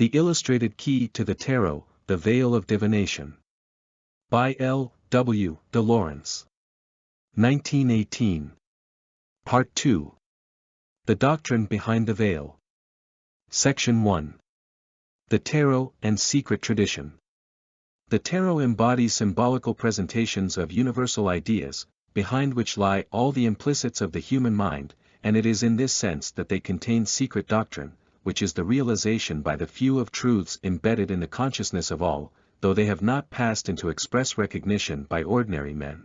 The Illustrated Key to the Tarot, The Veil of Divination. By L. W. de Laurence. 1918. Part 2. The Doctrine Behind the Veil. Section 1. The Tarot and Secret Tradition. The tarot embodies symbolical presentations of universal ideas, behind which lie all the implicits of the human mind, and it is in this sense that they contain secret doctrine, which is the realization by the few of truths embedded in the consciousness of all, though they have not passed into express recognition by ordinary men.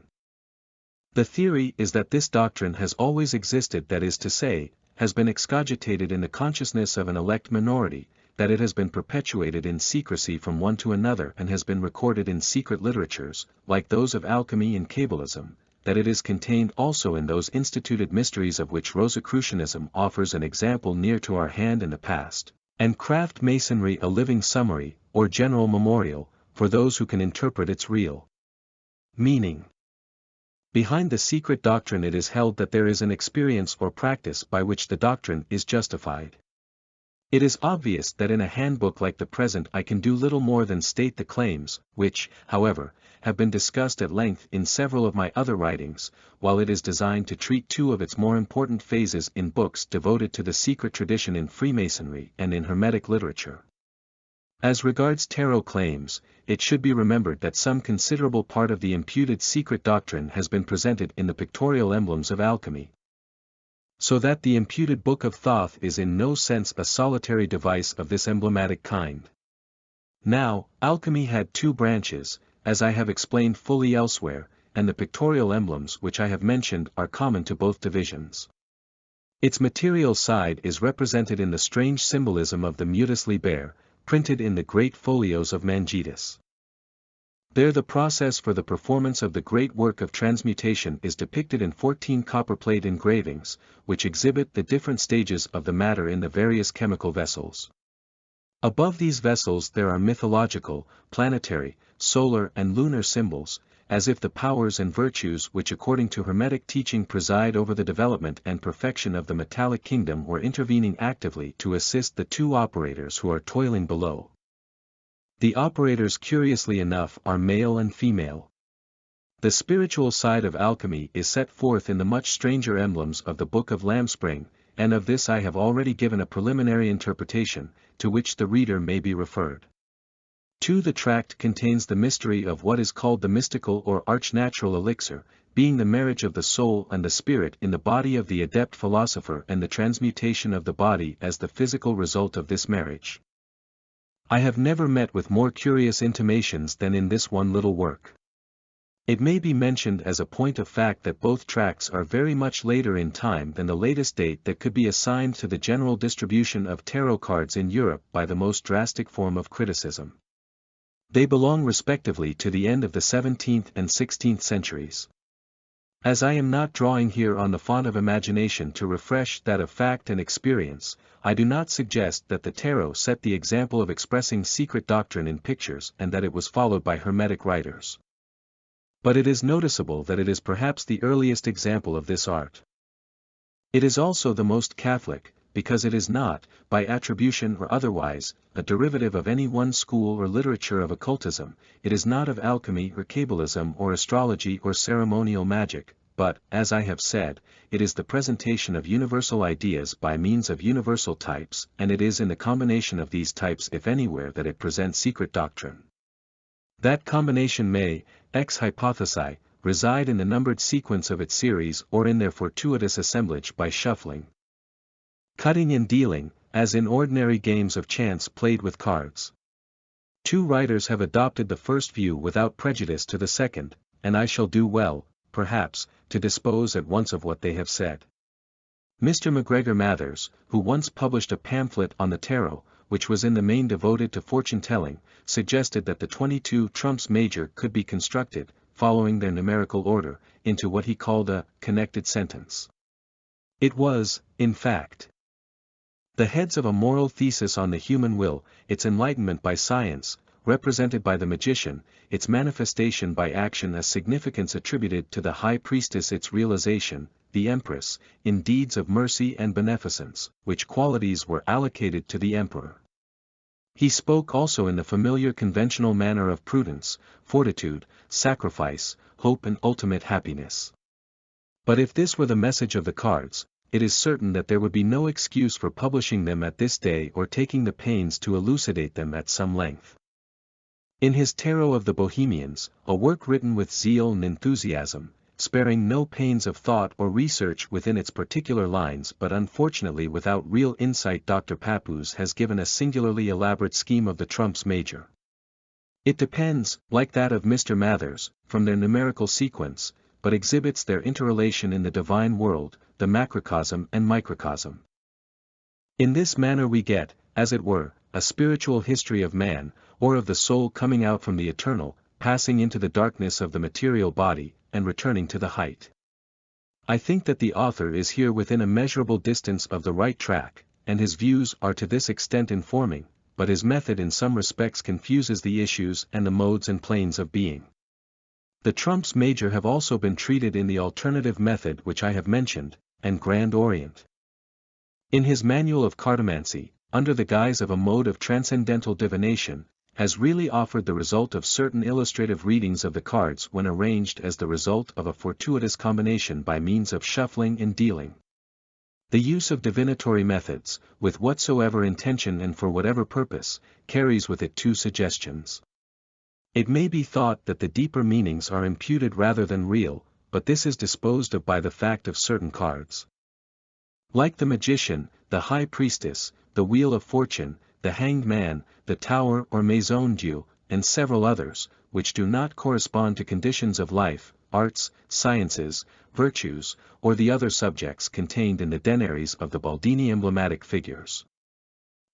The theory is that this doctrine has always existed, that is to say, has been excogitated in the consciousness of an elect minority, that it has been perpetuated in secrecy from one to another and has been recorded in secret literatures, like those of alchemy and Kabbalism, that it is contained also in those instituted mysteries of which Rosicrucianism offers an example near to our hand in the past, and craft masonry a living summary, or general memorial, for those who can interpret its real meaning. Behind the secret doctrine it is held that there is an experience or practice by which the doctrine is justified. It is obvious that in a handbook like the present I can do little more than state the claims, which, however, have been discussed at length in several of my other writings, while it is designed to treat two of its more important phases in books devoted to the secret tradition in Freemasonry and in Hermetic literature. As regards tarot claims, it should be remembered that some considerable part of the imputed secret doctrine has been presented in the pictorial emblems of alchemy, so that the imputed Book of Thoth is in no sense a solitary device of this emblematic kind. Now, alchemy had two branches, as I have explained fully elsewhere, and the pictorial emblems which I have mentioned are common to both divisions. Its material side is represented in the strange symbolism of the mutisly bear, printed in the great folios of Mangetus. There the process for the performance of the great work of transmutation is depicted in 14 copperplate engravings, which exhibit the different stages of the matter in the various chemical vessels. Above these vessels there are mythological, planetary, solar and lunar symbols, as if the powers and virtues which according to Hermetic teaching preside over the development and perfection of the metallic kingdom were intervening actively to assist the two operators who are toiling below. The operators, curiously enough, are male and female. The spiritual side of alchemy is set forth in the much stranger emblems of the Book of Lambspring, and of this I have already given a preliminary interpretation, to which the reader may be referred. 2. The tract contains the mystery of what is called the mystical or archnatural elixir, being the marriage of the soul and the spirit in the body of the adept philosopher and the transmutation of the body as the physical result of this marriage. I have never met with more curious intimations than in this one little work. It may be mentioned as a point of fact that both tracts are very much later in time than the latest date that could be assigned to the general distribution of tarot cards in Europe by the most drastic form of criticism. They belong respectively to the end of the 17th and 16th centuries. As I am not drawing here on the font of imagination to refresh that of fact and experience, I do not suggest that the tarot set the example of expressing secret doctrine in pictures and that it was followed by Hermetic writers. But it is noticeable that it is perhaps the earliest example of this art. It is also the most Catholic, because it is not, by attribution or otherwise, a derivative of any one school or literature of occultism. It is not of alchemy or Kabbalism or astrology or ceremonial magic, but, as I have said, it is the presentation of universal ideas by means of universal types, and it is in the combination of these types if anywhere that it presents secret doctrine. That combination may, ex hypothesi, reside in the numbered sequence of its series or in their fortuitous assemblage by shuffling, cutting and dealing, as in ordinary games of chance played with cards. Two writers have adopted the first view without prejudice to the second, and I shall do well, perhaps, to dispose at once of what they have said. Mr. MacGregor Mathers, who once published a pamphlet on the tarot, which was in the main devoted to fortune-telling, suggested that the 22 trumps major could be constructed, following their numerical order, into what he called a connected sentence. It was, in fact, the heads of a moral thesis on the human will, its enlightenment by science, represented by the magician, its manifestation by action, a significance attributed to the high priestess, its realization, the empress, in deeds of mercy and beneficence, which qualities were allocated to the emperor. He spoke also in the familiar conventional manner of prudence, fortitude, sacrifice, hope and ultimate happiness. But if this were the message of the cards, it is certain that there would be no excuse for publishing them at this day or taking the pains to elucidate them at some length. In his Tarot of the Bohemians, a work written with zeal and enthusiasm, sparing no pains of thought or research within its particular lines but unfortunately without real insight, Dr. Papoose has given a singularly elaborate scheme of the trumps major. It depends, like that of Mr. Mathers, from their numerical sequence, but exhibits their interrelation in the divine world, the macrocosm and microcosm. In this manner we get, as it were, a spiritual history of man, or of the soul coming out from the eternal, passing into the darkness of the material body, and returning to the height. I think that the author is here within a measurable distance of the right track, and his views are to this extent informing, but his method in some respects confuses the issues and the modes and planes of being. The trumps major have also been treated in the alternative method which I have mentioned, and Grand Orient. In his Manual of Cartomancy, under the guise of a mode of transcendental divination, has really offered the result of certain illustrative readings of the cards when arranged as the result of a fortuitous combination by means of shuffling and dealing. The use of divinatory methods, with whatsoever intention and for whatever purpose, carries with it two suggestions. It may be thought that the deeper meanings are imputed rather than real, but this is disposed of by the fact of certain cards. Like the magician, the high priestess, the wheel of fortune, the hanged man, the tower or maison Dieu, and several others, which do not correspond to conditions of life, arts, sciences, virtues, or the other subjects contained in the denaries of the Baldini emblematic figures.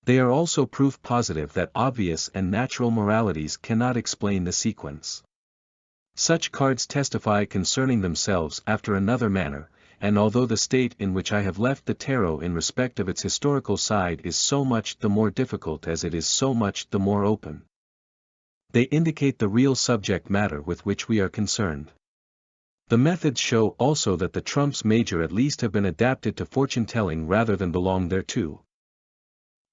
They are also proof positive that obvious and natural moralities cannot explain the sequence. Such cards testify concerning themselves after another manner, and although the state in which I have left the tarot in respect of its historical side is so much the more difficult as it is so much the more open, they indicate the real subject matter with which we are concerned. The methods show also that the trumps major at least have been adapted to fortune-telling rather than belong thereto.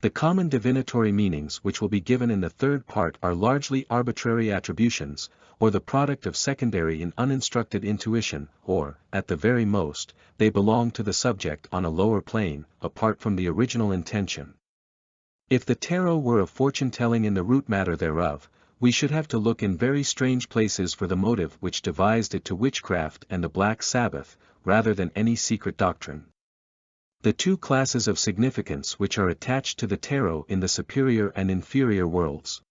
The common divinatory meanings which will be given in the third part are largely arbitrary attributions, or the product of secondary and uninstructed intuition, or, at the very most, they belong to the subject on a lower plane, apart from the original intention. If the tarot were of fortune-telling in the root matter thereof, we should have to look in very strange places for the motive which devised it to witchcraft and the Black Sabbath, rather than any secret doctrine. The two classes of significance which are attached to the tarot in the superior and inferior worlds,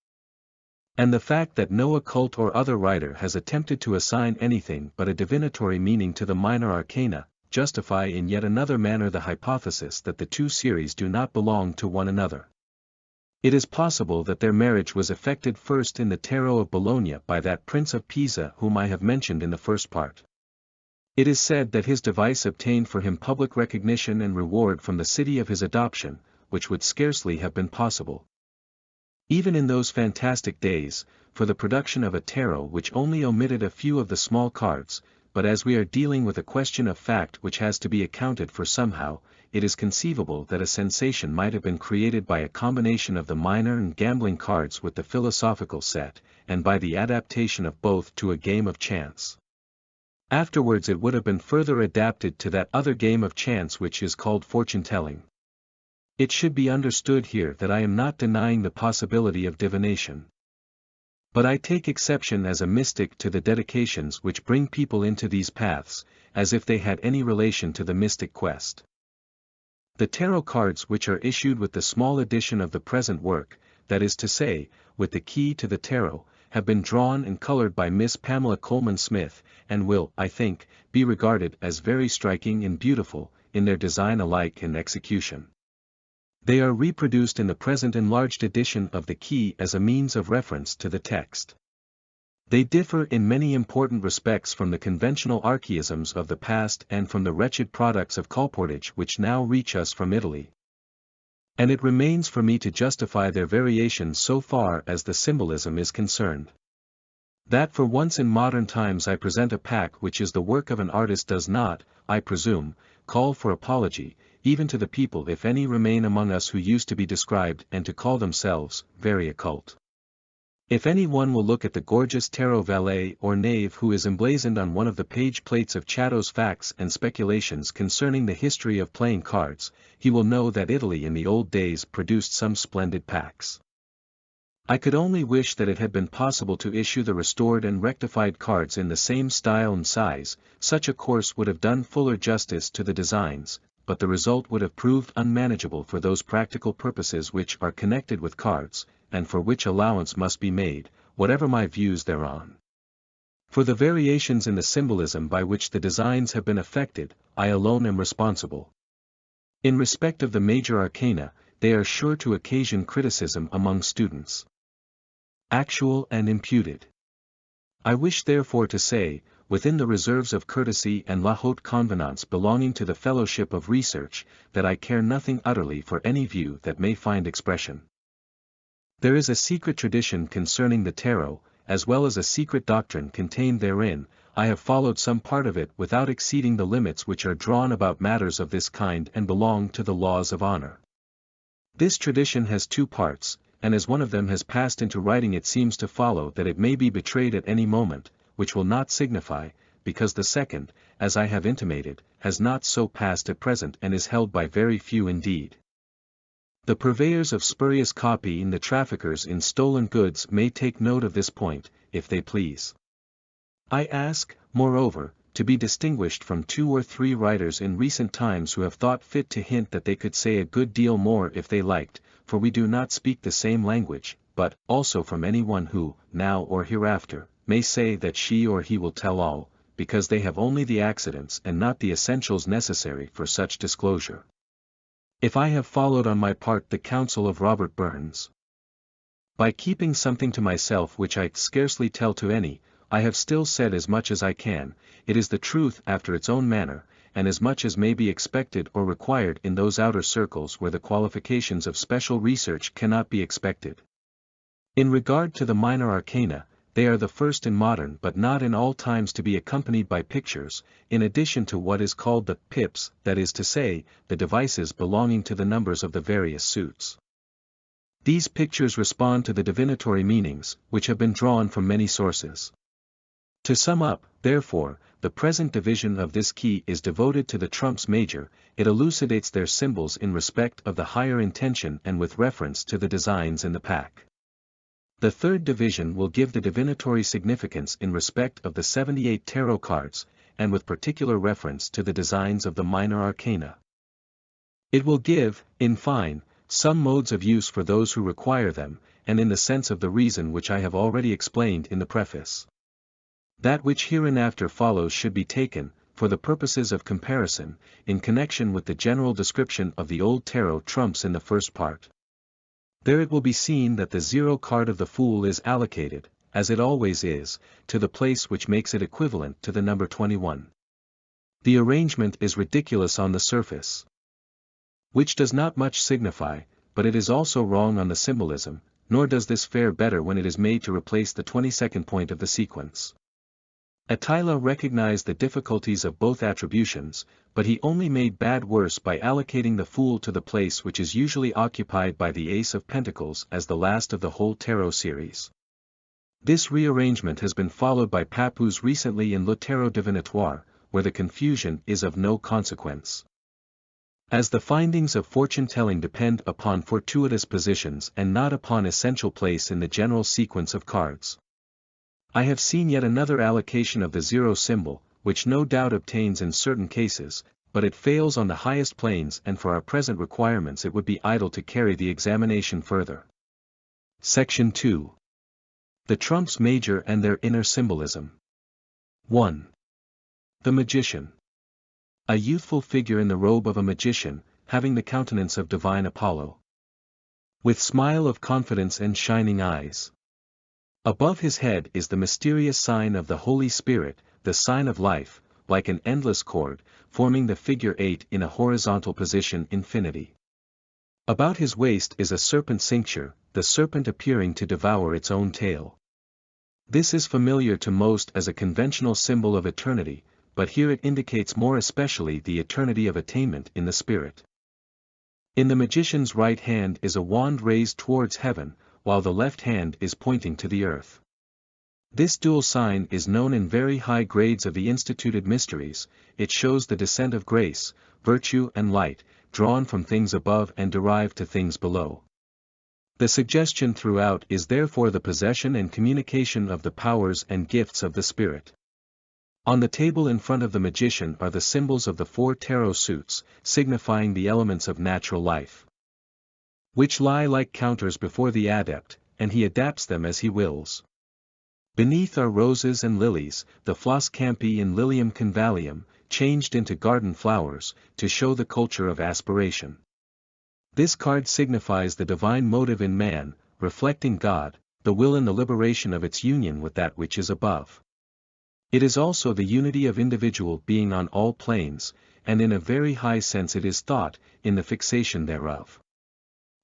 and the fact that no occult or other writer has attempted to assign anything but a divinatory meaning to the minor arcana, justify in yet another manner the hypothesis that the two series do not belong to one another. It is possible that their marriage was effected first in the Tarot of Bologna by that Prince of Pisa whom I have mentioned in the first part. It is said that his device obtained for him public recognition and reward from the city of his adoption, which would scarcely have been possible, even in those fantastic days, for the production of a tarot which only omitted a few of the small cards, but as we are dealing with a question of fact which has to be accounted for somehow, it is conceivable that a sensation might have been created by a combination of the minor and gambling cards with the philosophical set, and by the adaptation of both to a game of chance. Afterwards it would have been further adapted to that other game of chance which is called fortune-telling. It should be understood here that I am not denying the possibility of divination. But I take exception as a mystic to the dedications which bring people into these paths, as if they had any relation to the mystic quest. The tarot cards which are issued with the small edition of the present work, that is to say, with the key to the tarot, have been drawn and colored by Miss Pamela Coleman Smith, and will, I think, be regarded as very striking and beautiful, in their design alike and execution. They are reproduced in the present enlarged edition of the key as a means of reference to the text. They differ in many important respects from the conventional archaisms of the past and from the wretched products of colportage which now reach us from Italy. And it remains for me to justify their variations so far as the symbolism is concerned. That for once in modern times I present a pack which is the work of an artist does not, I presume, call for apology, even to the people if any remain among us who used to be described and to call themselves, very occult. If any one will look at the gorgeous tarot valet or knave who is emblazoned on one of the page plates of Chatto's Facts and Speculations concerning the history of playing cards, he will know that Italy in the old days produced some splendid packs. I could only wish that it had been possible to issue the restored and rectified cards in the same style and size. Such a course would have done fuller justice to the designs, but the result would have proved unmanageable for those practical purposes which are connected with cards, and for which allowance must be made, whatever my views thereon. For the variations in the symbolism by which the designs have been effected, I alone am responsible. In respect of the major arcana, they are sure to occasion criticism among students. Actual and imputed. I wish therefore to say, within the reserves of courtesy and la haute convenance belonging to the fellowship of research, that I care nothing utterly for any view that may find expression. There is a secret tradition concerning the tarot, as well as a secret doctrine contained therein. I have followed some part of it without exceeding the limits which are drawn about matters of this kind and belong to the laws of honor. This tradition has two parts, and as one of them has passed into writing it seems to follow that it may be betrayed at any moment, which will not signify, because the second, as I have intimated, has not so passed at present and is held by very few indeed. The purveyors of spurious copy and the traffickers in stolen goods may take note of this point, if they please. I ask, moreover, to be distinguished from 2 or 3 writers in recent times who have thought fit to hint that they could say a good deal more if they liked, for we do not speak the same language, but, also from any one who, now or hereafter, may say that she or he will tell all, because they have only the accidents and not the essentials necessary for such disclosure. If I have followed on my part the counsel of Robert Burns, by keeping something to myself which I scarcely tell to any, I have still said as much as I can. It is the truth after its own manner, and as much as may be expected or required in those outer circles where the qualifications of special research cannot be expected. In regard to the minor arcana, they are the first in modern but not in all times to be accompanied by pictures, in addition to what is called the pips, that is to say, the devices belonging to the numbers of the various suits. These pictures respond to the divinatory meanings, which have been drawn from many sources. To sum up, therefore, the present division of this key is devoted to the trumps major. It elucidates their symbols in respect of the higher intention and with reference to the designs in the pack. The third division will give the divinatory significance in respect of the 78 tarot cards, and with particular reference to the designs of the minor arcana. It will give, in fine, some modes of use for those who require them, and in the sense of the reason which I have already explained in the preface. That which hereinafter follows should be taken, for the purposes of comparison, in connection with the general description of the old tarot trumps in the first part. There it will be seen that the 0 card of the Fool is allocated, as it always is, to the place which makes it equivalent to the number 21. The arrangement is ridiculous on the surface, which does not much signify, but it is also wrong on the symbolism, nor does this fare better when it is made to replace the 22nd point of the sequence. Attila recognized the difficulties of both attributions, but he only made bad worse by allocating the Fool to the place which is usually occupied by the Ace of Pentacles as the last of the whole tarot series. This rearrangement has been followed by Papoose recently in Le Tarot Divinatoire, where the confusion is of no consequence. As the findings of fortune-telling depend upon fortuitous positions and not upon essential place in the general sequence of cards. I have seen yet another allocation of the 0 symbol, which no doubt obtains in certain cases, but it fails on the highest planes and for our present requirements it would be idle to carry the examination further. Section 2. The trumps major and their inner symbolism. 1. The Magician. A youthful figure in the robe of a magician, having the countenance of divine Apollo, with smile of confidence and shining eyes. Above his head is the mysterious sign of the Holy Spirit, the sign of life, like an endless cord, forming the figure 8 in a horizontal position infinity. About his waist is a serpent cincture, the serpent appearing to devour its own tail. This is familiar to most as a conventional symbol of eternity, but here it indicates more especially the eternity of attainment in the spirit. In the magician's right hand is a wand raised towards heaven, while the left hand is pointing to the earth. This dual sign is known in very high grades of the instituted mysteries. It shows the descent of grace, virtue and light, drawn from things above and derived to things below. The suggestion throughout is therefore the possession and communication of the powers and gifts of the Spirit. On the table in front of the magician are the symbols of the 4 tarot suits, signifying the elements of natural life, which lie like counters before the adept, and he adapts them as he wills. Beneath are roses and lilies, the flos campi in lilium convallium, changed into garden flowers, to show the culture of aspiration. This card signifies the divine motive in man, reflecting God, the will and the liberation of its union with that which is above. It is also the unity of individual being on all planes, and in a very high sense it is thought, in the fixation thereof.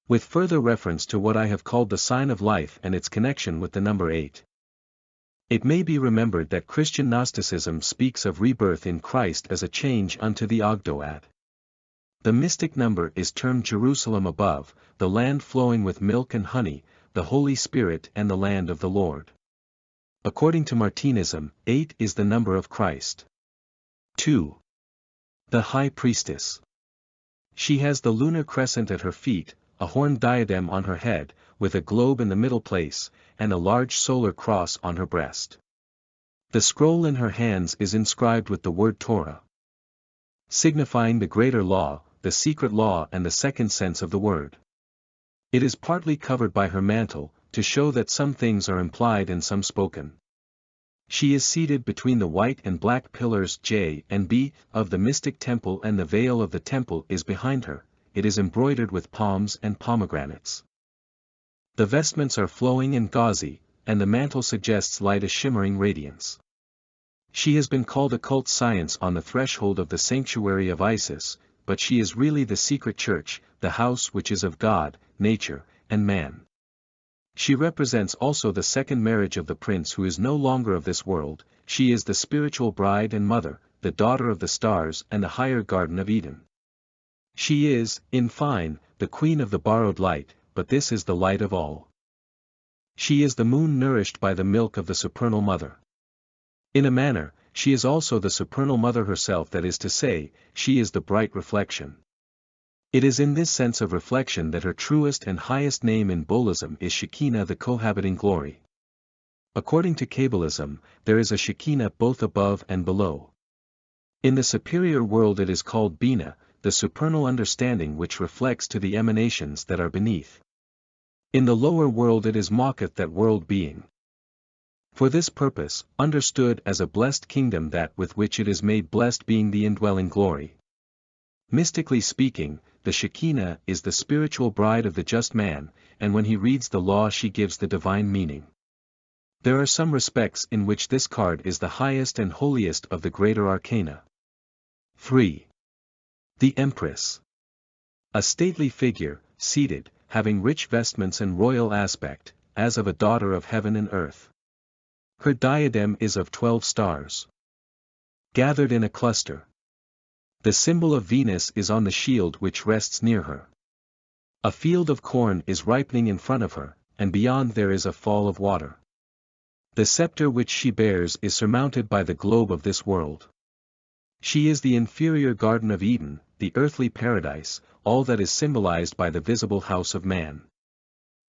With further reference to what I have called the sign of life and its connection with the number 8. It may be remembered that Christian Gnosticism speaks of rebirth in Christ as a change unto the Ogdoad. The mystic number is termed Jerusalem above, the land flowing with milk and honey, the Holy Spirit and the land of the Lord. According to Martinism, 8 is the number of Christ. 2. The High Priestess. She has the lunar crescent at her feet, a horn diadem on her head, with a globe in the middle place, and a large solar cross on her breast. The scroll in her hands is inscribed with the word Torah, signifying the greater law, the secret law and the second sense of the word. It is partly covered by her mantle, to show that some things are implied and some spoken. She is seated between the white and black pillars J and B of the mystic temple, and the veil of the temple is behind her. It is embroidered with palms and pomegranates. The vestments are flowing and gauzy, and the mantle suggests light, a shimmering radiance. She has been called occult science on the threshold of the sanctuary of Isis, but she is really the secret church, the house which is of God, nature, and man. She represents also the second marriage of the prince who is no longer of this world. She is the spiritual bride and mother, the daughter of the stars and the higher Garden of Eden. She is, in fine, the queen of the borrowed light, but this is the light of all. She is the moon nourished by the milk of the supernal mother. In a manner, she is also the supernal mother herself, that is to say, she is the bright reflection. It is in this sense of reflection that her truest and highest name in Bolism is Shekinah, the cohabiting glory. According to Kabbalism, there is a Shekinah both above and below. In the superior world it is called Bina, the supernal understanding which reflects to the emanations that are beneath. In the lower world it is Ma'at, that world being. For this purpose, understood as a blessed kingdom, that with which it is made blessed, being the indwelling glory. Mystically speaking, the Shekinah is the spiritual bride of the just man, and when he reads the law she gives the divine meaning. There are some respects in which this card is the highest and holiest of the greater arcana. 3. The Empress. A stately figure, seated, having rich vestments and royal aspect, as of a daughter of heaven and earth. Her diadem is of 12 stars, gathered in a cluster. The symbol of Venus is on the shield which rests near her. A field of corn is ripening in front of her, and beyond there is a fall of water. The scepter which she bears is surmounted by the globe of this world. She is the inferior Garden of Eden, the earthly paradise, all that is symbolized by the visible house of man.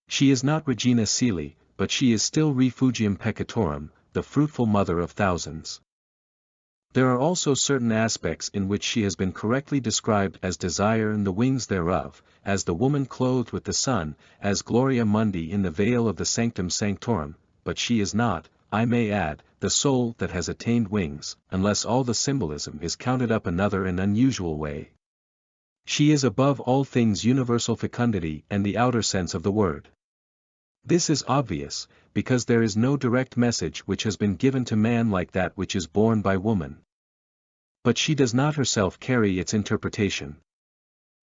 She is not Regina Coeli, but she is still Refugium Peccatorum, the fruitful mother of thousands. There are also certain aspects in which she has been correctly described as desire and the wings thereof, as the woman clothed with the sun, as Gloria Mundi in the veil of the Sanctum Sanctorum, but she is not, I may add, the soul that has attained wings, unless all the symbolism is counted up another and unusual way. She is above all things universal fecundity and the outer sense of the word. This is obvious, because there is no direct message which has been given to man like that which is borne by woman. But she does not herself carry its interpretation.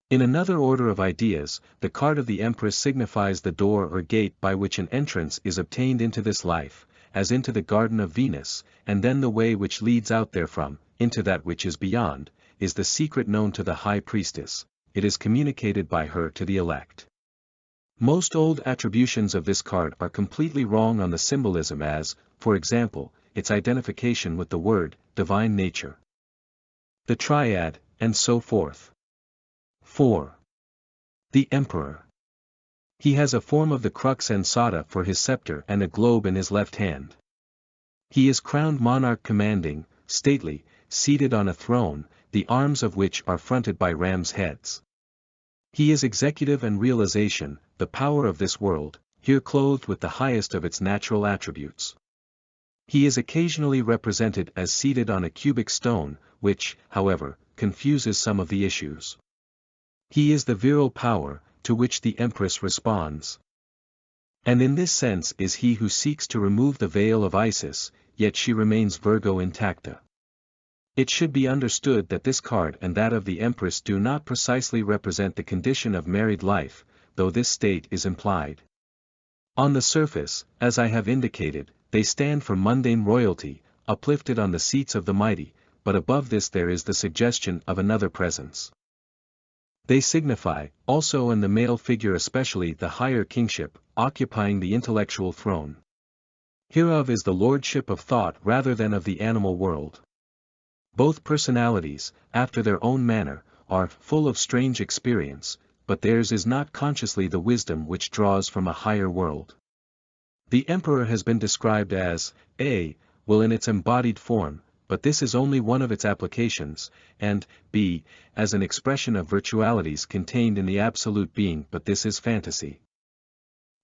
In another order of ideas, the card of the Empress signifies the door or gate by which an entrance is obtained into this life, as into the Garden of Venus, and then the way which leads out therefrom, into that which is beyond, is the secret known to the High Priestess, it is communicated by her to the elect. Most old attributions of this card are completely wrong on the symbolism as, for example, its identification with the word, divine nature, the triad, and so forth. 4. The Emperor. He has a form of the crux ansata for his scepter and a globe in his left hand. He is crowned monarch commanding, stately, seated on a throne, the arms of which are fronted by ram's heads. He is executive and realization, the power of this world, here clothed with the highest of its natural attributes. He is occasionally represented as seated on a cubic stone, which, however, confuses some of the issues. He is the virile power, to which the Empress responds. And in this sense is he who seeks to remove the veil of Isis, yet she remains Virgo intacta. It should be understood that this card and that of the Empress do not precisely represent the condition of married life, though this state is implied. On the surface, as I have indicated, they stand for mundane royalty, uplifted on the seats of the mighty, but above this there is the suggestion of another presence. They signify, also in the male figure especially the higher kingship, occupying the intellectual throne. Hereof is the lordship of thought rather than of the animal world. Both personalities, after their own manner, are full of strange experience, but theirs is not consciously the wisdom which draws from a higher world. The Emperor has been described as, a, will in its embodied form, but this is only one of its applications, and, b, as an expression of virtualities contained in the absolute being, but this is fantasy.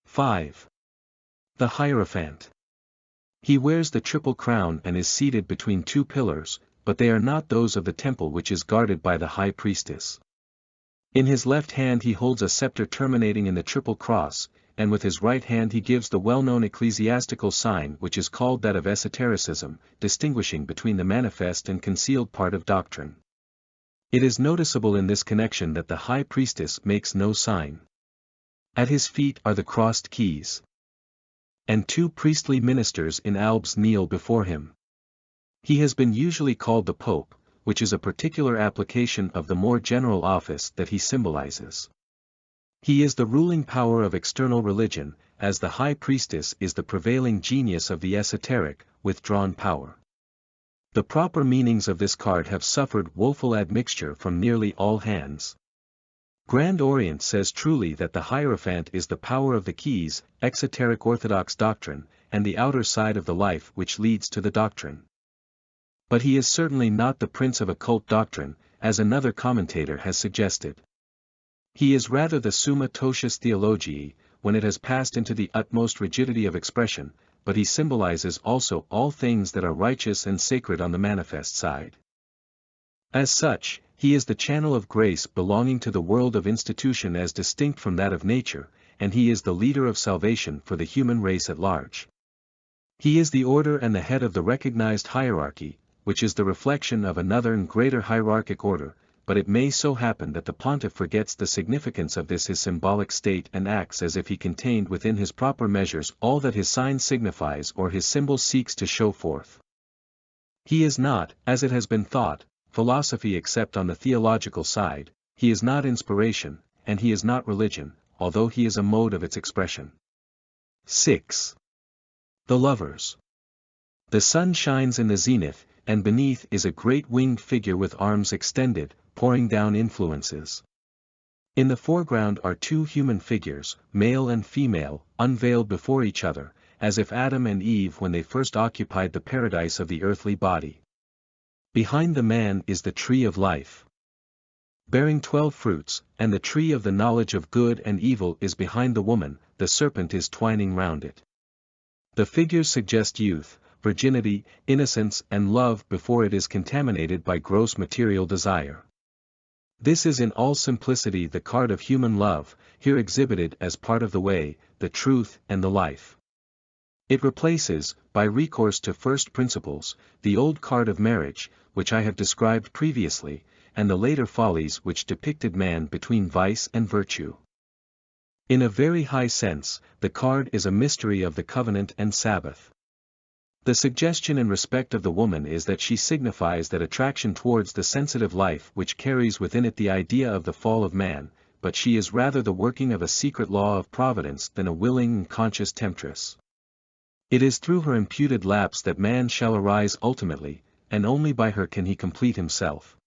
5. The Hierophant. He wears the triple crown and is seated between two pillars, but they are not those of the temple which is guarded by the high priestess. In his left hand he holds a scepter terminating in the triple cross, and with his right hand he gives the well-known ecclesiastical sign which is called that of esotericism, distinguishing between the manifest and concealed part of doctrine. It is noticeable in this connection that the high priestess makes no sign. At his feet are the crossed keys. And two priestly ministers in albs kneel before him. He has been usually called the Pope, which is a particular application of the more general office that he symbolizes. He is the ruling power of external religion, as the high priestess is the prevailing genius of the esoteric, withdrawn power. The proper meanings of this card have suffered woeful admixture from nearly all hands. Grand Orient says truly that the Hierophant is the power of the keys, exoteric orthodox doctrine, and the outer side of the life which leads to the doctrine. But he is certainly not the prince of occult doctrine, as another commentator has suggested. He is rather the summa totius theologiae, when it has passed into the utmost rigidity of expression, but he symbolizes also all things that are righteous and sacred on the manifest side. As such, he is the channel of grace belonging to the world of institution as distinct from that of nature, and he is the leader of salvation for the human race at large. He is the order and the head of the recognized hierarchy, which is the reflection of another and greater hierarchic order, but it may so happen that the pontiff forgets the significance of this his symbolic state and acts as if he contained within his proper measures all that his sign signifies or his symbol seeks to show forth. He is not, as it has been thought, philosophy except on the theological side, he is not inspiration, and he is not religion, although he is a mode of its expression. 6. The Lovers. The sun shines in the zenith, and beneath is a great winged figure with arms extended, pouring down influences. In the foreground are two human figures, male and female, unveiled before each other, as if Adam and Eve when they first occupied the paradise of the earthly body. Behind the man is the tree of life, bearing 12 fruits, and the tree of the knowledge of good and evil is behind the woman, the serpent is twining round it. The figures suggest youth, virginity, innocence and love before it is contaminated by gross material desire. This is in all simplicity the card of human love, here exhibited as part of the way, the truth and the life. It replaces, by recourse to first principles, the old card of marriage, which I have described previously, and the later follies which depicted man between vice and virtue. In a very high sense, the card is a mystery of the covenant and Sabbath. The suggestion in respect of the woman is that she signifies that attraction towards the sensitive life which carries within it the idea of the fall of man, but she is rather the working of a secret law of providence than a willing and conscious temptress. It is through her imputed lapse that man shall arise ultimately, and only by her can he complete himself.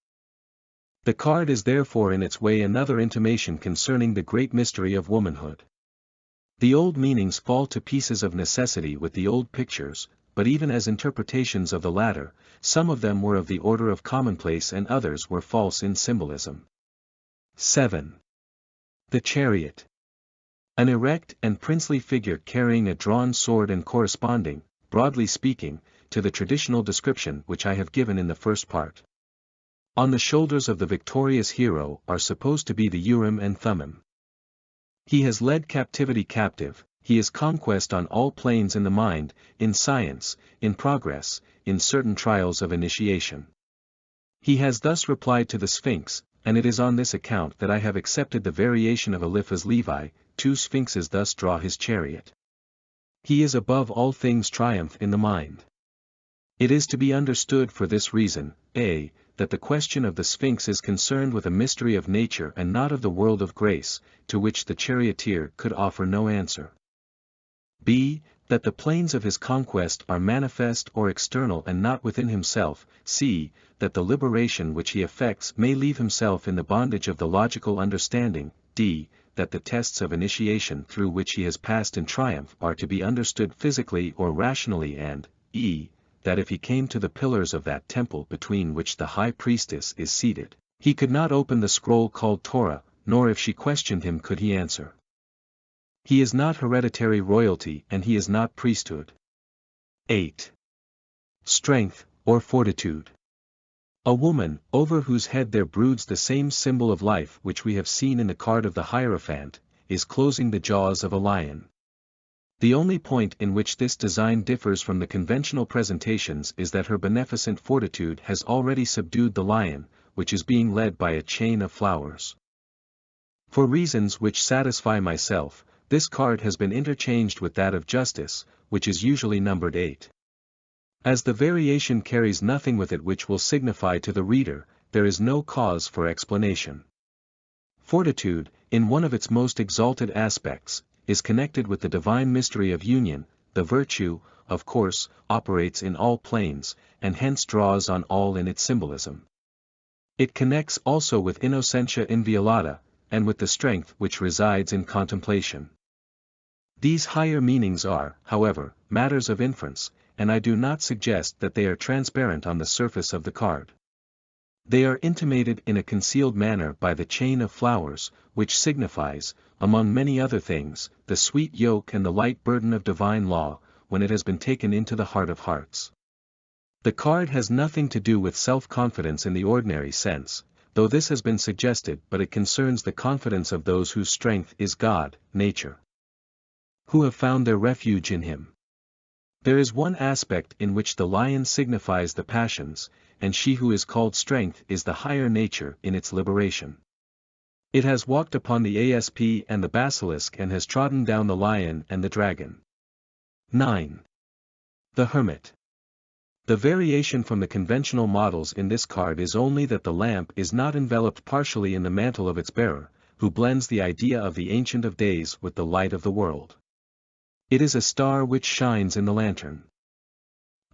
The card is therefore in its way another intimation concerning the great mystery of womanhood. The old meanings fall to pieces of necessity with the old pictures, but even as interpretations of the latter, some of them were of the order of commonplace and others were false in symbolism. 7. The chariot. An erect and princely figure carrying a drawn sword and corresponding, broadly speaking, to the traditional description which I have given in the first part. On the shoulders of the victorious hero are supposed to be the Urim and Thummim. He has led captivity captive, he is conquest on all planes in the mind, in science, in progress, in certain trials of initiation. He has thus replied to the Sphinx, and it is on this account that I have accepted the variation of Eliphaz Levi, 2 sphinxes thus draw his chariot. He is above all things triumph in the mind. It is to be understood for this reason, a, that the question of the Sphinx is concerned with a mystery of nature and not of the world of grace, to which the charioteer could offer no answer. b. That the planes of his conquest are manifest or external and not within himself, c. That the liberation which he effects may leave himself in the bondage of the logical understanding, d. That the tests of initiation through which he has passed in triumph are to be understood physically or rationally and, e. That if he came to the pillars of that temple between which the high priestess is seated, he could not open the scroll called Torah, nor if she questioned him could he answer. He is not hereditary royalty and he is not priesthood. 8. Strength, or fortitude. A woman, over whose head there broods the same symbol of life which we have seen in the card of the Hierophant, is closing the jaws of a lion. The only point in which this design differs from the conventional presentations is that her beneficent fortitude has already subdued the lion, which is being led by a chain of flowers. For reasons which satisfy myself, this card has been interchanged with that of justice, which is usually numbered 8. As the variation carries nothing with it which will signify to the reader, there is no cause for explanation. Fortitude, in one of its most exalted aspects, is connected with the divine mystery of union. The virtue, of course, operates in all planes, and hence draws on all in its symbolism. It connects also with innocentia inviolata, and with the strength which resides in contemplation. These higher meanings are, however, matters of inference, and I do not suggest that they are transparent on the surface of the card. They are intimated in a concealed manner by the chain of flowers, which signifies, among many other things, the sweet yoke and the light burden of divine law, when it has been taken into the heart of hearts. The card has nothing to do with self-confidence in the ordinary sense, though this has been suggested, but it concerns the confidence of those whose strength is God, nature, who have found their refuge in him. There is one aspect in which the lion signifies the passions, and she who is called strength is the higher nature in its liberation. It has walked upon the asp and the basilisk and has trodden down the lion and the dragon. 9. The hermit. The variation from the conventional models in this card is only that the lamp is not enveloped partially in the mantle of its bearer, who blends the idea of the Ancient of Days with the light of the world. It is a star which shines in the lantern.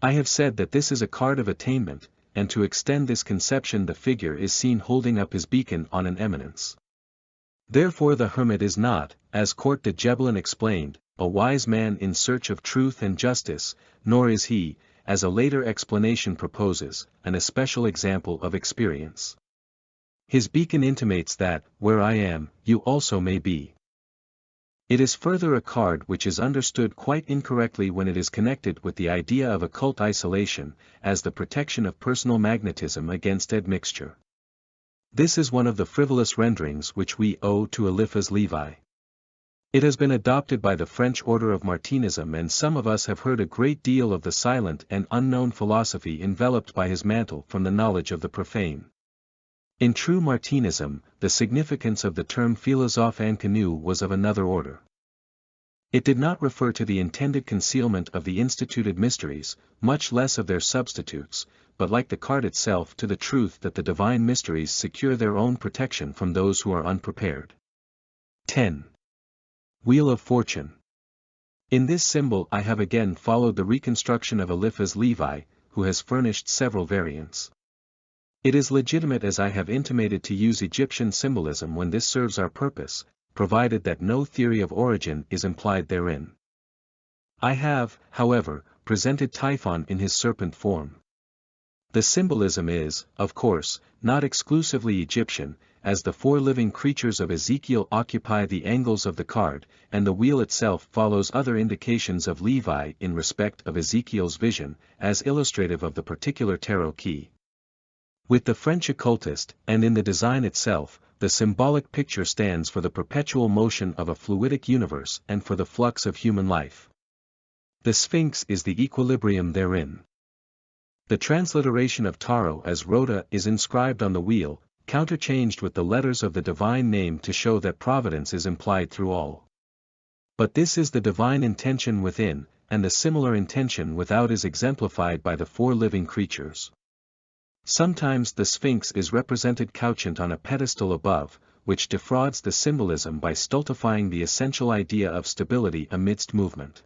I have said that this is a card of attainment, and to extend this conception the figure is seen holding up his beacon on an eminence. Therefore the hermit is not, as Court de Gebelin explained, a wise man in search of truth and justice, nor is he, as a later explanation proposes, an especial example of experience. His beacon intimates that, where I am, you also may be. It is further a card which is understood quite incorrectly when it is connected with the idea of occult isolation, as the protection of personal magnetism against admixture. This is one of the frivolous renderings which we owe to Eliphaz Levi. It has been adopted by the French order of Martinism, and some of us have heard a great deal of the silent and unknown philosophy enveloped by his mantle from the knowledge of the profane. In true Martinism, the significance of the term philosophe inconnu was of another order. It did not refer to the intended concealment of the instituted mysteries, much less of their substitutes, but like the card itself to the truth that the divine mysteries secure their own protection from those who are unprepared. 10. Wheel of Fortune. In this symbol I have again followed the reconstruction of Eliphaz Levi, who has furnished several variants. It is legitimate as I have intimated to use Egyptian symbolism when this serves our purpose, provided that no theory of origin is implied therein. I have, however, presented Typhon in his serpent form. The symbolism is, of course, not exclusively Egyptian, as the four living creatures of Ezekiel occupy the angles of the card, and the wheel itself follows other indications of Levi in respect of Ezekiel's vision, as illustrative of the particular tarot key. With the French occultist, and in the design itself, the symbolic picture stands for the perpetual motion of a fluidic universe and for the flux of human life. The Sphinx is the equilibrium therein. The transliteration of Taro as Rhoda is inscribed on the wheel, counterchanged with the letters of the divine name to show that providence is implied through all. But this is the divine intention within, and the similar intention without is exemplified by the four living creatures. Sometimes the Sphinx is represented couchant on a pedestal above, which defrauds the symbolism by stultifying the essential idea of stability amidst movement.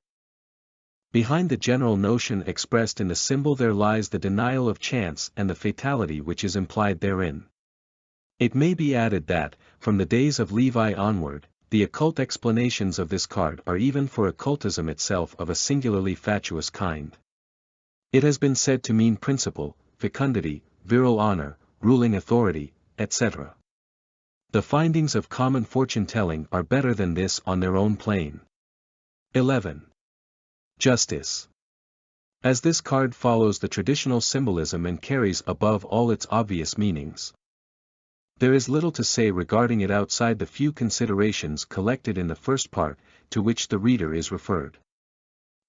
Behind the general notion expressed in the symbol there lies the denial of chance and the fatality which is implied therein. It may be added that, from the days of Levi onward, the occult explanations of this card are even for occultism itself of a singularly fatuous kind. It has been said to mean principle, fecundity, virile honor, ruling authority, etc. The findings of common fortune-telling are better than this on their own plane. 11. Justice. As this card follows the traditional symbolism and carries above all its obvious meanings, there is little to say regarding it outside the few considerations collected in the first part, to which the reader is referred.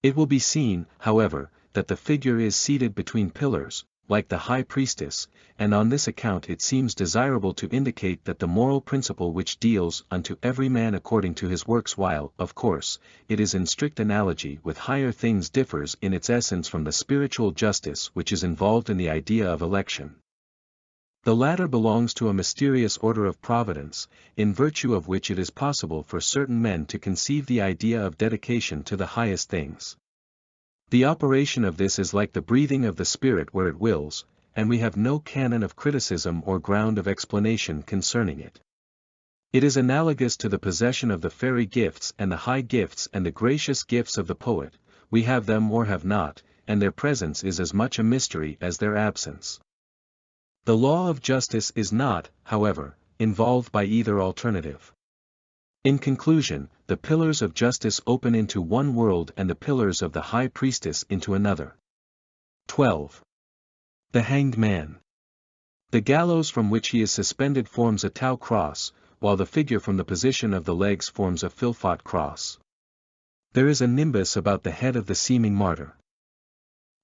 It will be seen, however, that the figure is seated between pillars, like the high priestess, and on this account it seems desirable to indicate that the moral principle which deals unto every man according to his works while, of course, it is in strict analogy with higher things differs in its essence from the spiritual justice which is involved in the idea of election. The latter belongs to a mysterious order of providence, in virtue of which it is possible for certain men to conceive the idea of dedication to the highest things. The operation of this is like the breathing of the Spirit where it wills, and we have no canon of criticism or ground of explanation concerning it. It is analogous to the possession of the fairy gifts and the high gifts and the gracious gifts of the poet, we have them or have not, and their presence is as much a mystery as their absence. The law of justice is not, however, involved by either alternative. In conclusion, the pillars of justice open into one world and the pillars of the high priestess into another. 12. The Hanged Man. The gallows from which he is suspended forms a Tau cross, while the figure from the position of the legs forms a Philpot cross. There is a nimbus about the head of the seeming martyr.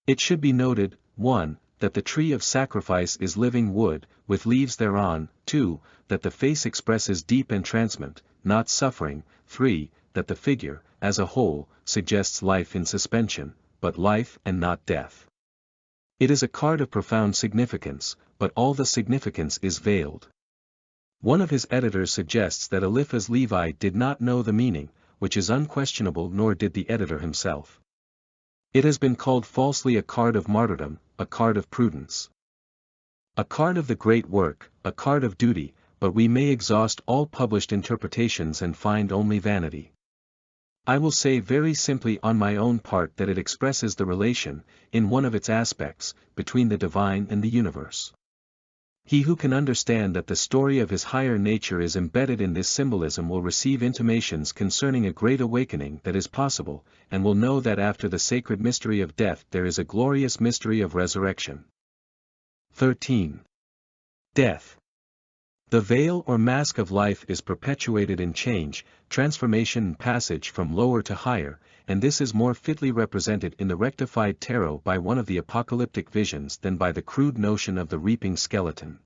It should be noted, 1. That the tree of sacrifice is living wood, with leaves thereon, 2. That the face expresses deep entrancement, not suffering, 3. That the figure, as a whole, suggests life in suspension, but life and not death. It is a card of profound significance, but all the significance is veiled. One of his editors suggests that Eliphaz Levi did not know the meaning, which is unquestionable, nor did the editor himself. It has been called falsely a card of martyrdom, a card of prudence, a card of the great work, a card of duty, but we may exhaust all published interpretations and find only vanity. I will say very simply on my own part that it expresses the relation, in one of its aspects, between the divine and the universe. He who can understand that the story of his higher nature is embedded in this symbolism will receive intimations concerning a great awakening that is possible, and will know that after the sacred mystery of death there is a glorious mystery of resurrection. 13. Death. The veil or mask of life is perpetuated in change, transformation and passage from lower to higher, and this is more fitly represented in the rectified tarot by one of the apocalyptic visions than by the crude notion of the reaping skeleton.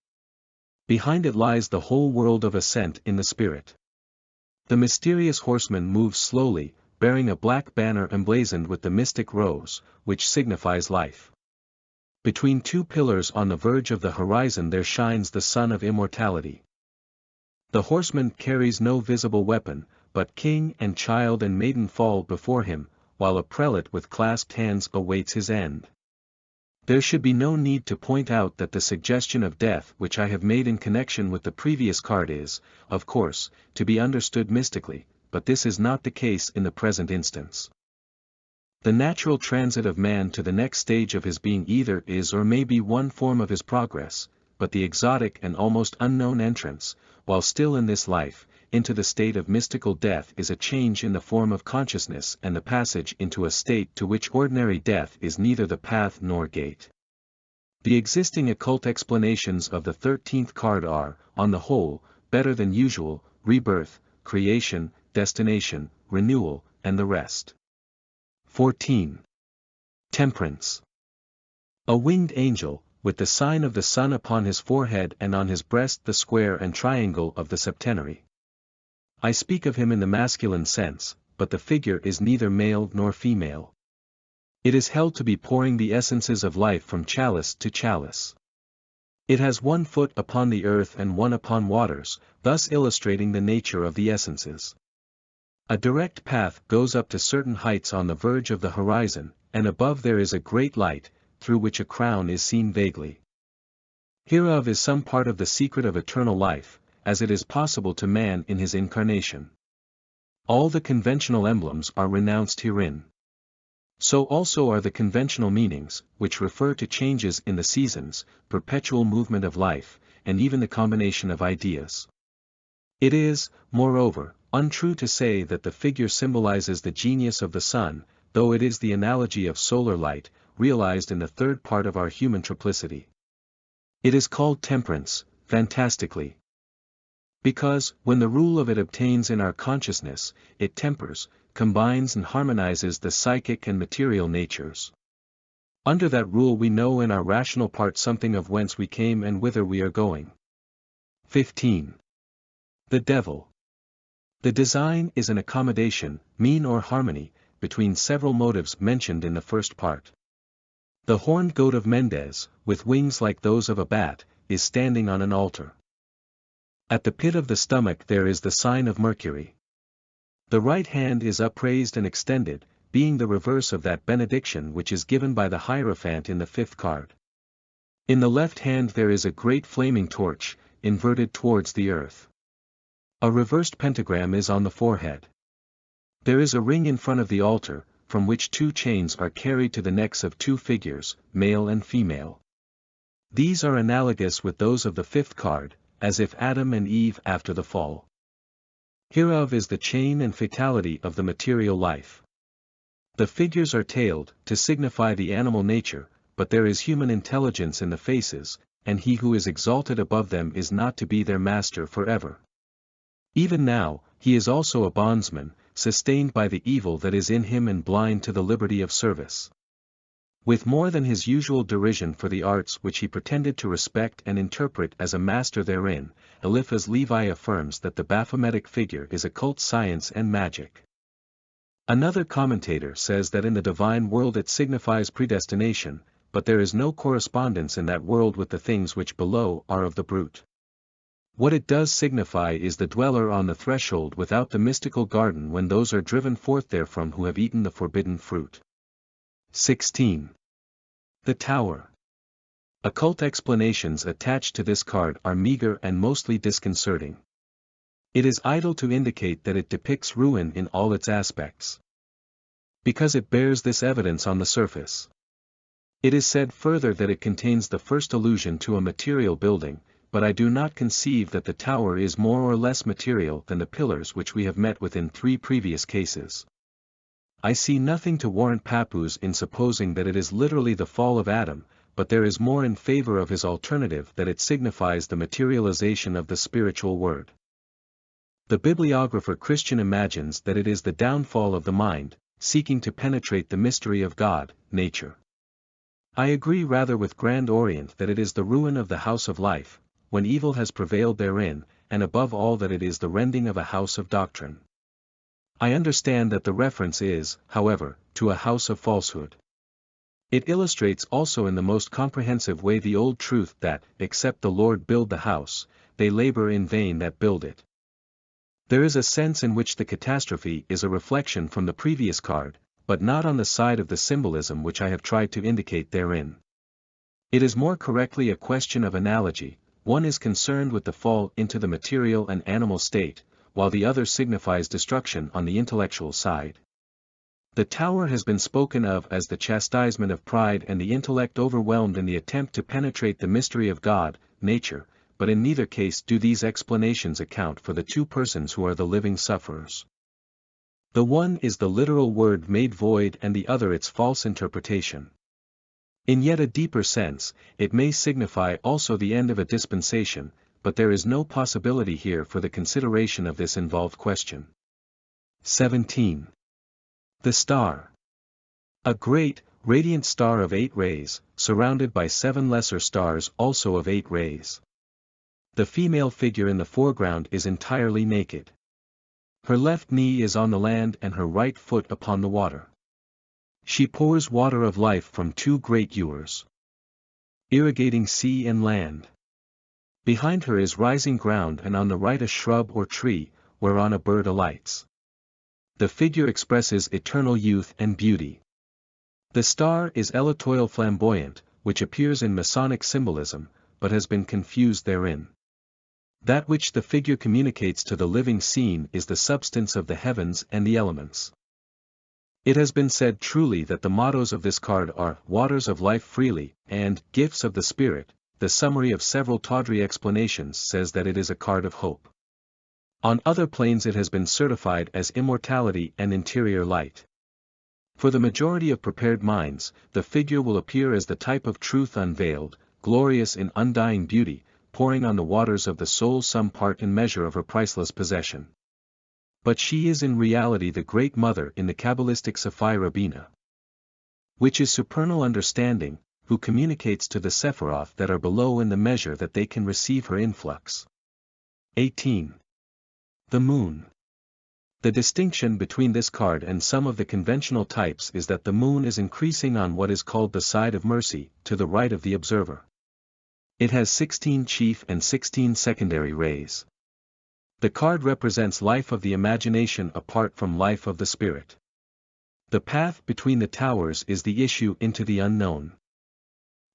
Behind it lies the whole world of ascent in the spirit. The mysterious horseman moves slowly, bearing a black banner emblazoned with the mystic rose, which signifies life. Between two pillars on the verge of the horizon there shines the sun of immortality. The horseman carries no visible weapon, but king and child and maiden fall before him, while a prelate with clasped hands awaits his end. There should be no need to point out that the suggestion of death which I have made in connection with the previous card is, of course, to be understood mystically, but this is not the case in the present instance. The natural transit of man to the next stage of his being either is or may be one form of his progress, but the exotic and almost unknown entrance, while still in this life, into the state of mystical death is a change in the form of consciousness and the passage into a state to which ordinary death is neither the path nor gate. The existing occult explanations of the 13th card are, on the whole, better than usual: rebirth, creation, destination, renewal, and the rest. 14. Temperance. A winged angel, with the sign of the sun upon his forehead and on his breast the square and triangle of the septenary. I speak of him in the masculine sense, but the figure is neither male nor female. It is held to be pouring the essences of life from chalice to chalice. It has 1 foot upon the earth and 1 upon waters, thus illustrating the nature of the essences. A direct path goes up to certain heights on the verge of the horizon, and above there is a great light, through which a crown is seen vaguely. Hereof is some part of the secret of eternal life, as it is possible to man in his incarnation. All the conventional emblems are renounced herein. So also are the conventional meanings, which refer to changes in the seasons, perpetual movement of life, and even the combination of ideas. It is, moreover, untrue to say that the figure symbolizes the genius of the sun, though it is the analogy of solar light, realized in the third part of our human triplicity. It is called temperance, fantastically, because, when the rule of it obtains in our consciousness, it tempers, combines and harmonizes the psychic and material natures. Under that rule we know in our rational part something of whence we came and whither we are going. 15. The devil. The design is an accommodation, mean or harmony, between several motives mentioned in the first part. The horned goat of Mendes, with wings like those of a bat, is standing on an altar. At the pit of the stomach there is the sign of Mercury. The right hand is upraised and extended, being the reverse of that benediction which is given by the Hierophant in the 5th card. In the left hand there is a great flaming torch, inverted towards the earth. A reversed pentagram is on the forehead. There is a ring in front of the altar, from which 2 chains are carried to the necks of 2 figures, male and female. These are analogous with those of the 5th card, as if Adam and Eve after the fall. Hereof is the chain and fatality of the material life. The figures are tailed, to signify the animal nature, but there is human intelligence in the faces, and he who is exalted above them is not to be their master forever. Even now, he is also a bondsman, sustained by the evil that is in him and blind to the liberty of service. With more than his usual derision for the arts which he pretended to respect and interpret as a master therein, Eliphas Levi affirms that the Baphometic figure is occult science and magic. Another commentator says that in the divine world it signifies predestination, but there is no correspondence in that world with the things which below are of the brute. What it does signify is the dweller on the threshold without the mystical garden when those are driven forth therefrom who have eaten the forbidden fruit. 16. The Tower. Occult explanations attached to this card are meager and mostly disconcerting. It is idle to indicate that it depicts ruin in all its aspects, because it bears this evidence on the surface. It is said further that it contains the first allusion to a material building, but I do not conceive that the tower is more or less material than the pillars which we have met with in 3 previous cases. I see nothing to warrant Pappus in supposing that it is literally the fall of Adam, but there is more in favor of his alternative that it signifies the materialization of the spiritual word. The bibliographer Christian imagines that it is the downfall of the mind, seeking to penetrate the mystery of God, nature. I agree rather with Grand Orient that it is the ruin of the house of life, when evil has prevailed therein, and above all that it is the rending of a house of doctrine. I understand that the reference is, however, to a house of falsehood. It illustrates also in the most comprehensive way the old truth that, except the Lord build the house, they labor in vain that build it. There is a sense in which the catastrophe is a reflection from the previous card, but not on the side of the symbolism which I have tried to indicate therein. It is more correctly a question of analogy. One is concerned with the fall into the material and animal state, while the other signifies destruction on the intellectual side. The tower has been spoken of as the chastisement of pride and the intellect overwhelmed in the attempt to penetrate the mystery of God, nature, but in neither case do these explanations account for the two persons who are the living sufferers. The one is the literal word made void and the other its false interpretation. In yet a deeper sense, it may signify also the end of a dispensation, but there is no possibility here for the consideration of this involved question. 17. The star. A great, radiant star of 8 rays, surrounded by 7 lesser stars also of 8 rays. The female figure in the foreground is entirely naked. Her left knee is on the land and her right foot upon the water. She pours water of life from 2 great ewers, irrigating sea and land. Behind her is rising ground and on the right a shrub or tree, whereon a bird alights. The figure expresses eternal youth and beauty. The star is elatorial flamboyant, which appears in Masonic symbolism, but has been confused therein. That which the figure communicates to the living scene is the substance of the heavens and the elements. It has been said truly that the mottos of this card are Waters of Life Freely, and Gifts of the Spirit. The summary of several tawdry explanations says that it is a card of hope. On other planes it has been certified as immortality and interior light. For the majority of prepared minds, the figure will appear as the type of truth unveiled, glorious in undying beauty, pouring on the waters of the soul some part and measure of her priceless possession. But she is in reality the Great Mother in the Kabbalistic Sapphira Bina, which is supernal understanding, who communicates to the Sephiroth that are below in the measure that they can receive her influx. 18. The Moon. The distinction between this card and some of the conventional types is that the moon is increasing on what is called the side of mercy, to the right of the observer. It has 16 chief and 16 secondary rays. The card represents life of the imagination apart from life of the spirit. The path between the towers is the issue into the unknown.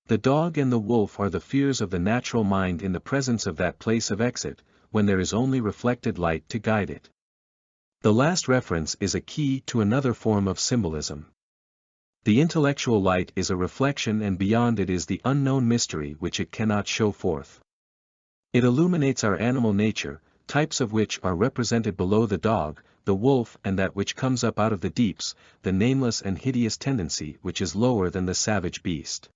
The dog and the wolf are the fears of the natural mind in the presence of that place of exit, when there is only reflected light to guide it. The last reference is a key to another form of symbolism. The intellectual light is a reflection and beyond it is the unknown mystery which it cannot show forth. It illuminates our animal nature, types of which are represented below the dog, the wolf and that which comes up out of the deeps, the nameless and hideous tendency which is lower than the savage beast.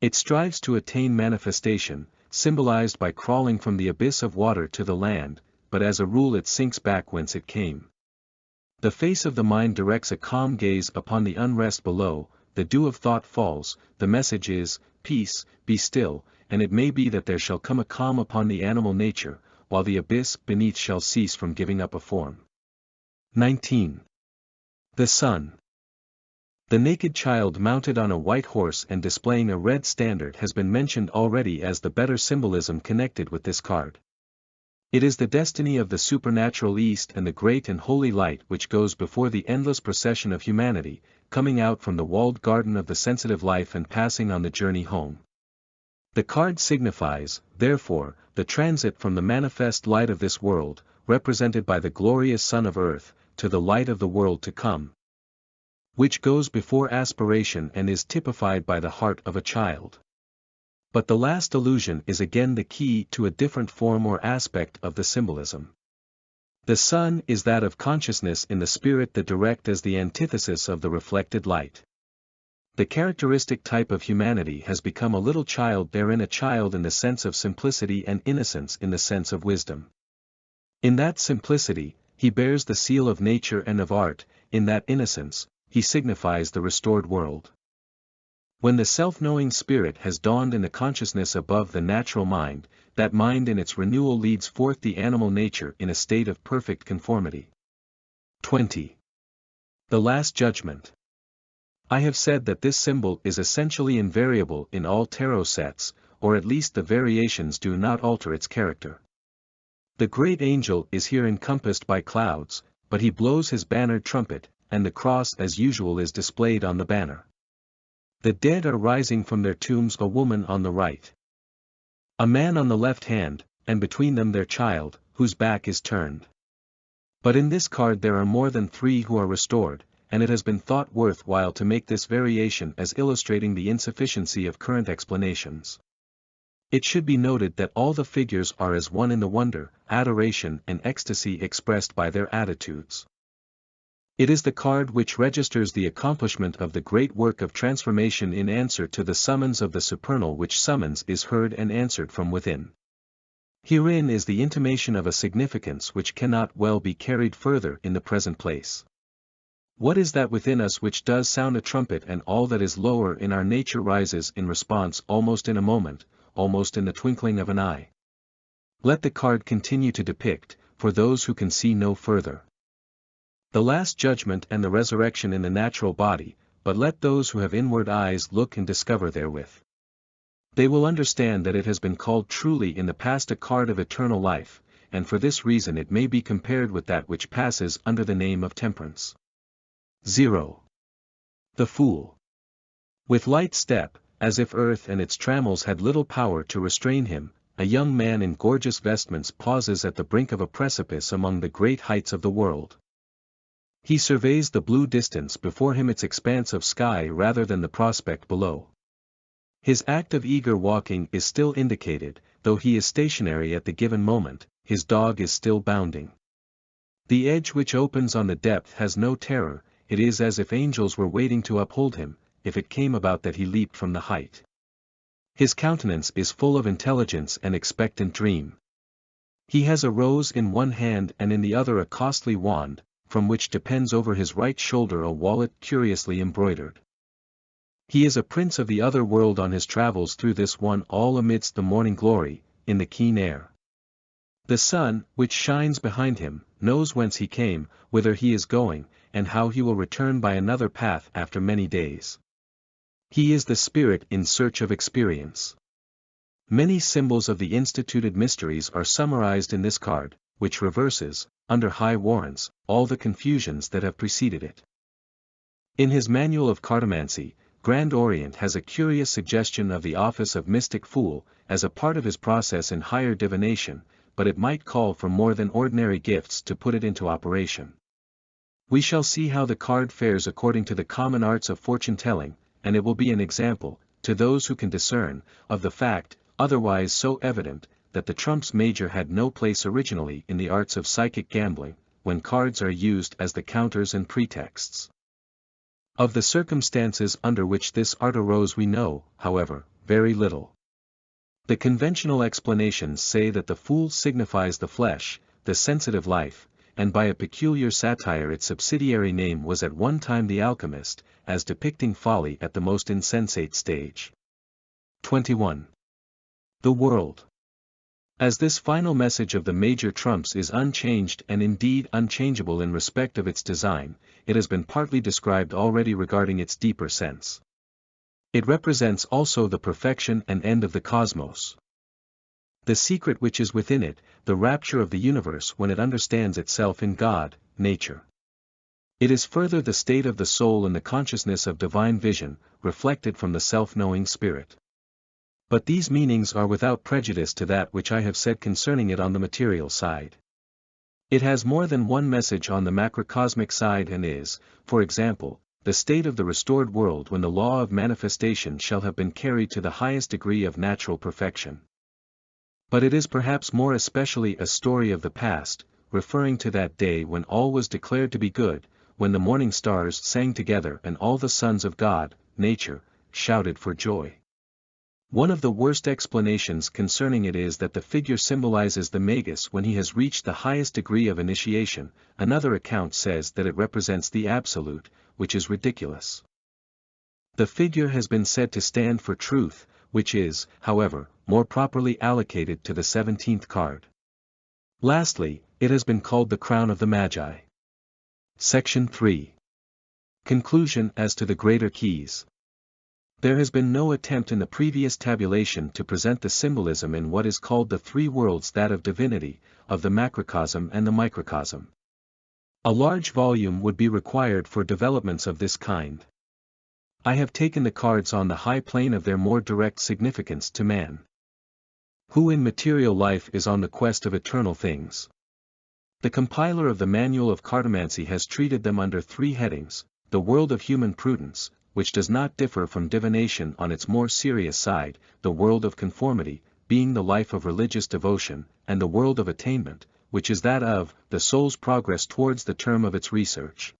It strives to attain manifestation, symbolized by crawling from the abyss of water to the land, but as a rule it sinks back whence it came. The face of the mind directs a calm gaze upon the unrest below, the dew of thought falls, the message is, peace, be still, and it may be that there shall come a calm upon the animal nature, while the abyss beneath shall cease from giving up a form. 19. The Sun. The naked child mounted on a white horse and displaying a red standard has been mentioned already as the better symbolism connected with this card. It is the destiny of the supernatural East and the great and holy light which goes before the endless procession of humanity, coming out from the walled garden of the sensitive life and passing on the journey home. The card signifies, therefore, the transit from the manifest light of this world, represented by the glorious sun of earth, to the light of the world to come, which goes before aspiration and is typified by the heart of a child. But the last allusion is again the key to a different form or aspect of the symbolism. The sun is that of consciousness in the spirit, the direct as the antithesis of the reflected light. The characteristic type of humanity has become a little child, therein a child in the sense of simplicity and innocence in the sense of wisdom. In that simplicity, he bears the seal of nature and of art, in that innocence, he signifies the restored world. When the self-knowing spirit has dawned in the consciousness above the natural mind, that mind in its renewal leads forth the animal nature in a state of perfect conformity. 20. The Last Judgment. I have said that this symbol is essentially invariable in all tarot sets, or at least the variations do not alter its character. The great angel is here encompassed by clouds, but he blows his bannered trumpet, and the cross as usual is displayed on the banner. The dead are rising from their tombs, a woman on the right, a man on the left hand, and between them their child, whose back is turned. But in this card there are more than 3 who are restored, and it has been thought worthwhile to make this variation as illustrating the insufficiency of current explanations. It should be noted that all the figures are as one in the wonder, adoration and ecstasy expressed by their attitudes. It is the card which registers the accomplishment of the great work of transformation in answer to the summons of the supernal, which summons is heard and answered from within. Herein is the intimation of a significance which cannot well be carried further in the present place. What is that within us which does sound a trumpet, and all that is lower in our nature rises in response almost in a moment, almost in the twinkling of an eye? Let the card continue to depict, for those who can see no further, the last judgment and the resurrection in the natural body, but let those who have inward eyes look and discover therewith. They will understand that it has been called truly in the past a card of eternal life, and for this reason it may be compared with that which passes under the name of temperance. 0. The Fool. With light step, as if earth and its trammels had little power to restrain him, a young man in gorgeous vestments pauses at the brink of a precipice among the great heights of the world. He surveys the blue distance before him, its expanse of sky rather than the prospect below. His act of eager walking is still indicated, though he is stationary at the given moment, his dog is still bounding. The edge which opens on the depth has no terror, it is as if angels were waiting to uphold him, if it came about that he leaped from the height. His countenance is full of intelligence and expectant dream. He has a rose in one hand and in the other a costly wand, from which depends over his right shoulder a wallet curiously embroidered. He is a prince of the other world on his travels through this one, all amidst the morning glory, in the keen air. The sun, which shines behind him, knows whence he came, whither he is going, and how he will return by another path after many days. He is the spirit in search of experience. Many symbols of the instituted mysteries are summarized in this card, which reverses, under high warrants, all the confusions that have preceded it. In his Manual of Cartomancy, Grand Orient has a curious suggestion of the office of mystic fool, as a part of his process in higher divination, but it might call for more than ordinary gifts to put it into operation. We shall see how the card fares according to the common arts of fortune-telling, and it will be an example, to those who can discern, of the fact, otherwise so evident, that the trumps major had no place originally in the arts of psychic gambling, when cards are used as the counters and pretexts. Of the circumstances under which this art arose we know, however, very little. The conventional explanations say that the fool signifies the flesh, the sensitive life, and by a peculiar satire its subsidiary name was at one time the alchemist, as depicting folly at the most insensate stage. 21. The World. As this final message of the major trumps is unchanged and indeed unchangeable in respect of its design, it has been partly described already regarding its deeper sense. It represents also the perfection and end of the cosmos. The secret which is within it, the rapture of the universe when it understands itself in God, nature. It is further the state of the soul in the consciousness of divine vision, reflected from the self-knowing spirit. But these meanings are without prejudice to that which I have said concerning it on the material side. It has more than one message on the macrocosmic side and is, for example, the state of the restored world when the law of manifestation shall have been carried to the highest degree of natural perfection. But it is perhaps more especially a story of the past, referring to that day when all was declared to be good, when the morning stars sang together and all the sons of God, nature, shouted for joy. One of the worst explanations concerning it is that the figure symbolizes the magus when he has reached the highest degree of initiation. Another account says that it represents the absolute, which is ridiculous. The figure has been said to stand for truth, which is, however, more properly allocated to the 17th card. Lastly, it has been called the crown of the Magi. Section 3. Conclusion as to the greater keys. There has been no attempt in the previous tabulation to present the symbolism in what is called the three worlds, that of divinity, of the macrocosm and the microcosm. A large volume would be required for developments of this kind. I have taken the cards on the high plane of their more direct significance to man, who in material life is on the quest of eternal things. The compiler of the Manual of Cartomancy has treated them under three headings: the world of human prudence, which does not differ from divination on its more serious side, the world of conformity, being the life of religious devotion, and the world of attainment, which is that of the soul's progress towards the term of its research.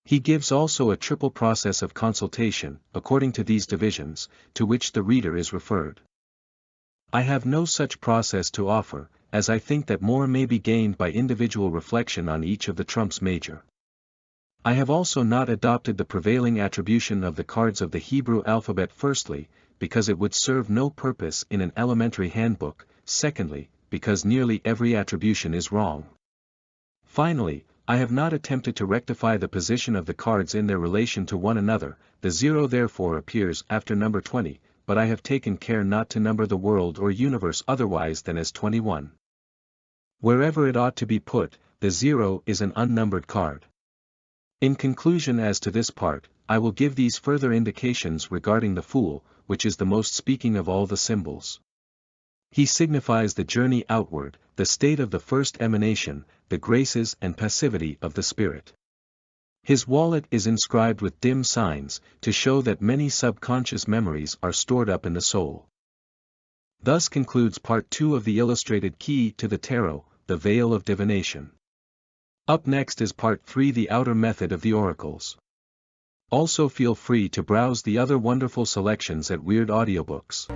He gives also a triple process of consultation, according to these divisions, to which the reader is referred. I have no such process to offer, as I think that more may be gained by individual reflection on each of the trumps major. I have also not adopted the prevailing attribution of the cards of the Hebrew alphabet, firstly, because it would serve no purpose in an elementary handbook, secondly, because nearly every attribution is wrong. Finally, I have not attempted to rectify the position of the cards in their relation to one another. The 0 therefore appears after number 20, but I have taken care not to number the world or universe otherwise than as 21. Wherever it ought to be put, the 0 is an unnumbered card. In conclusion as to this part, I will give these further indications regarding the Fool, which is the most speaking of all the symbols. He signifies the journey outward, the state of the first emanation, the graces and passivity of the spirit. His wallet is inscribed with dim signs, to show that many subconscious memories are stored up in the soul. Thus concludes Part 2 of the illustrated key to the tarot, the veil of divination. Up next is Part 3, the outer method of the oracles. Also feel free to browse the other wonderful selections at Weird Audiobooks.